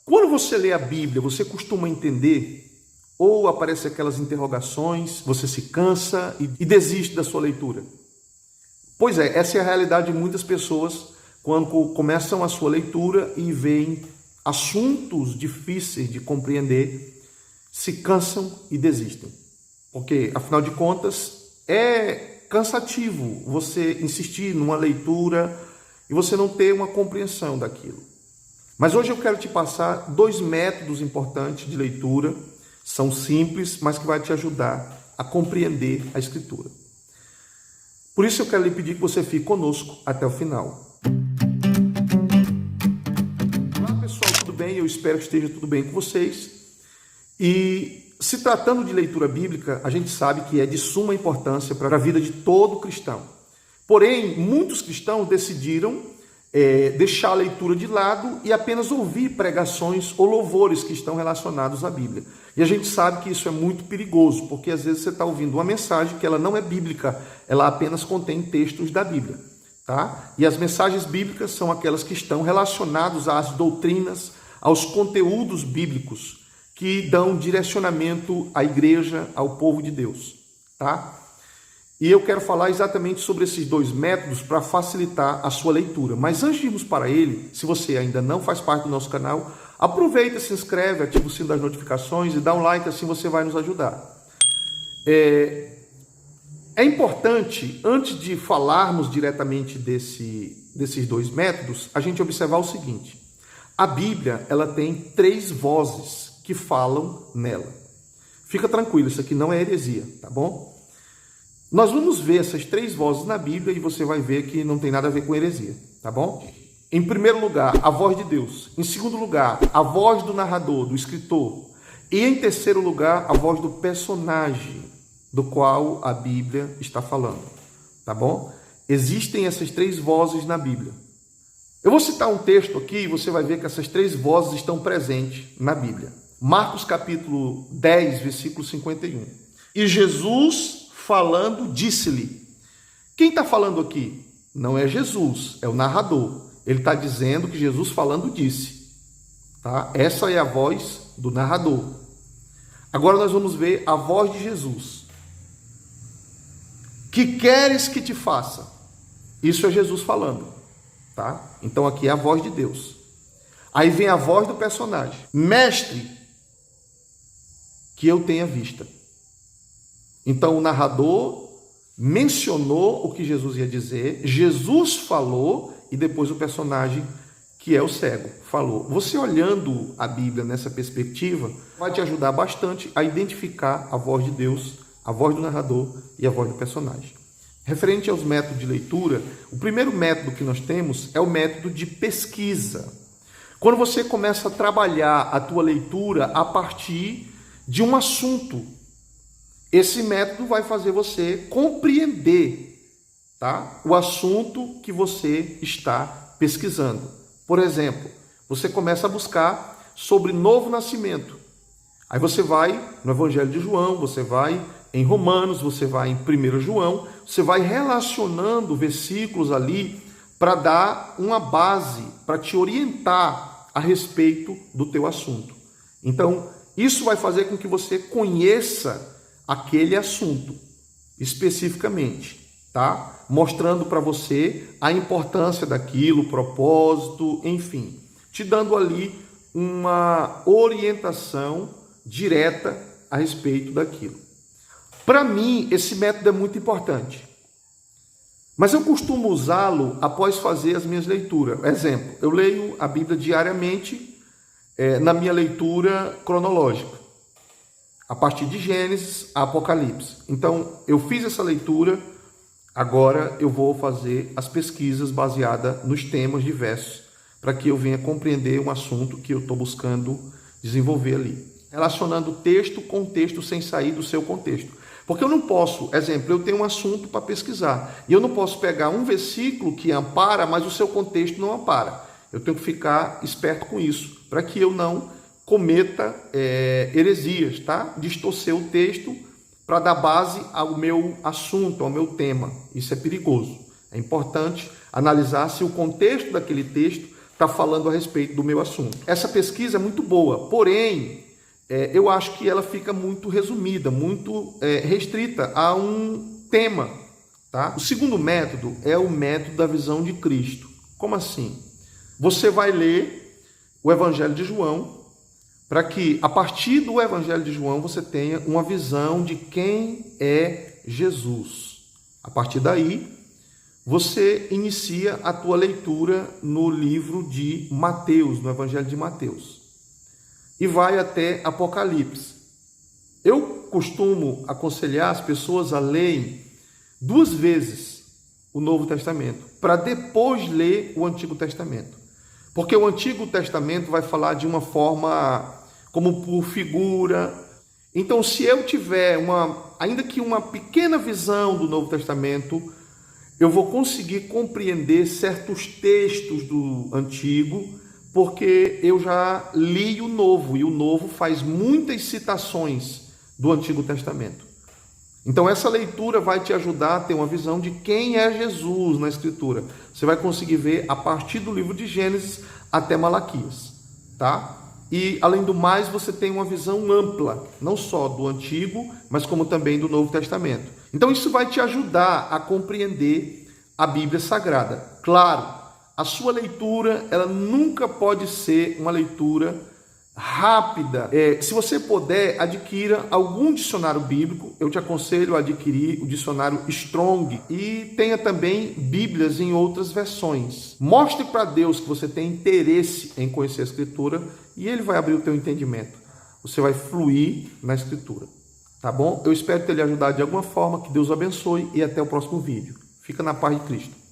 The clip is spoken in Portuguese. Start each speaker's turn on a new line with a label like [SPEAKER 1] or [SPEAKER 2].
[SPEAKER 1] Quando você lê a Bíblia, você costuma entender? Ou aparecem aquelas interrogações, você se cansa e desiste da sua leitura? Pois é, essa é a realidade de muitas pessoas quando começam a sua leitura e veem assuntos difíceis de compreender, se cansam e desistem. Porque, afinal de contas, é cansativo você insistir numa leitura e você não ter uma compreensão daquilo. Mas hoje eu quero te passar 2 métodos importantes de leitura. São simples, mas que vai te ajudar a compreender a Escritura. Por isso eu quero lhe pedir que você fique conosco até o final. Olá pessoal, tudo bem? Eu espero que esteja tudo bem com vocês. E se tratando de leitura bíblica, a gente sabe que é de suma importância para a vida de todo cristão. Porém, muitos cristãos decidiram deixar a leitura de lado e apenas ouvir pregações ou louvores que estão relacionados à Bíblia. E a gente sabe que isso é muito perigoso, porque às vezes você está ouvindo uma mensagem que ela não é bíblica, ela apenas contém textos da Bíblia. Tá? E as mensagens bíblicas são aquelas que estão relacionadas às doutrinas, aos conteúdos bíblicos, que dão direcionamento à igreja, ao povo de Deus. Tá? E eu quero falar exatamente sobre esses 2 métodos para facilitar a sua leitura. Mas antes de irmos para ele, se você ainda não faz parte do nosso canal, aproveita, se inscreve, ativa o sino das notificações e dá um like, assim você vai nos ajudar. É importante, antes de falarmos diretamente desses 2 métodos, a gente observar o seguinte. A Bíblia, ela tem 3 vozes que falam nela. Fica tranquilo, isso aqui não é heresia, tá bom? Nós vamos ver essas 3 vozes na Bíblia e você vai ver que não tem nada a ver com heresia, tá bom? Em primeiro lugar, a voz de Deus. Em segundo lugar, a voz do narrador, do escritor. E em terceiro lugar, a voz do personagem do qual a Bíblia está falando, tá bom? Existem essas 3 vozes na Bíblia. Eu vou citar um texto aqui e você vai ver que essas 3 vozes estão presentes na Bíblia. Marcos capítulo 10, versículo 51. E Jesus falando, disse-lhe. Quem está falando aqui? Não é Jesus, é o narrador. Ele está dizendo que Jesus falando disse. Tá? Essa é a voz do narrador. Agora nós vamos ver a voz de Jesus. Que queres que te faça? Isso é Jesus falando. Tá? Então aqui é a voz de Deus. Aí vem a voz do personagem. Mestre, que eu tenha vista. Então o narrador mencionou o que Jesus ia dizer, Jesus falou e depois o personagem, que é o cego, falou. Você olhando a Bíblia nessa perspectiva, vai te ajudar bastante a identificar a voz de Deus, a voz do narrador e a voz do personagem. Referente aos métodos de leitura, o primeiro método que nós temos é o método de pesquisa. Quando você começa a trabalhar a tua leitura a partir de um assunto, esse método vai fazer você compreender, tá, o assunto que você está pesquisando. Por exemplo, você começa a buscar sobre novo nascimento. Aí você vai no Evangelho de João, você vai em Romanos, você vai em 1 João, você vai relacionando versículos ali para dar uma base, para te orientar a respeito do teu assunto. Então, isso vai fazer com que você conheça aquele assunto especificamente, tá? Mostrando para você a importância daquilo, o propósito, enfim, te dando ali uma orientação direta a respeito daquilo. Para mim, esse método é muito importante, mas eu costumo usá-lo após fazer as minhas leituras. Exemplo, eu leio a Bíblia diariamente na minha leitura cronológica, a partir de Gênesis a Apocalipse. Então, eu fiz essa leitura, agora eu vou fazer as pesquisas baseadas nos temas diversos, para que eu venha compreender um assunto que eu estou buscando desenvolver ali. Relacionando texto com texto sem sair do seu contexto. Porque eu não posso, exemplo, eu tenho um assunto para pesquisar, e eu não posso pegar um versículo que ampara, mas o seu contexto não ampara. Eu tenho que ficar esperto com isso, para que eu não cometa heresias, tá? Distorcer o texto para dar base ao meu assunto, ao meu tema. Isso é perigoso. É importante analisar se o contexto daquele texto está está falando a respeito do meu assunto. Essa pesquisa é muito boa, porém, eu acho que ela fica muito resumida, muito restrita a um tema. Tá? O segundo método é o método da visão de Cristo. Como assim? Você vai ler o Evangelho de João, para que, a partir do Evangelho de João, você tenha uma visão de quem é Jesus. A partir daí, você inicia a tua leitura no livro de Mateus, no Evangelho de Mateus, e vai até Apocalipse. Eu costumo aconselhar as pessoas a lerem 2 vezes o Novo Testamento, para depois ler o Antigo Testamento. Porque o Antigo Testamento vai falar de uma forma como por figura. Então, se eu tiver ainda que uma pequena visão do Novo Testamento, eu vou conseguir compreender certos textos do Antigo, porque eu já li o Novo, e o Novo faz muitas citações do Antigo Testamento. Então, essa leitura vai te ajudar a ter uma visão de quem é Jesus na Escritura. Você vai conseguir ver a partir do livro de Gênesis até Malaquias, tá? E, além do mais, você tem uma visão ampla, não só do Antigo, mas como também do Novo Testamento. Então, isso vai te ajudar a compreender a Bíblia Sagrada. Claro, a sua leitura, ela nunca pode ser uma leitura rápida. Se você puder, adquira algum dicionário bíblico. Eu te aconselho a adquirir o dicionário Strong, e tenha também Bíblias em outras versões. Mostre para Deus que você tem interesse em conhecer a Escritura, e Ele vai abrir o teu entendimento. Você vai fluir na Escritura. Tá bom? Eu espero ter lhe ajudado de alguma forma. Que Deus o abençoe, e até o próximo vídeo. Fica na paz de Cristo.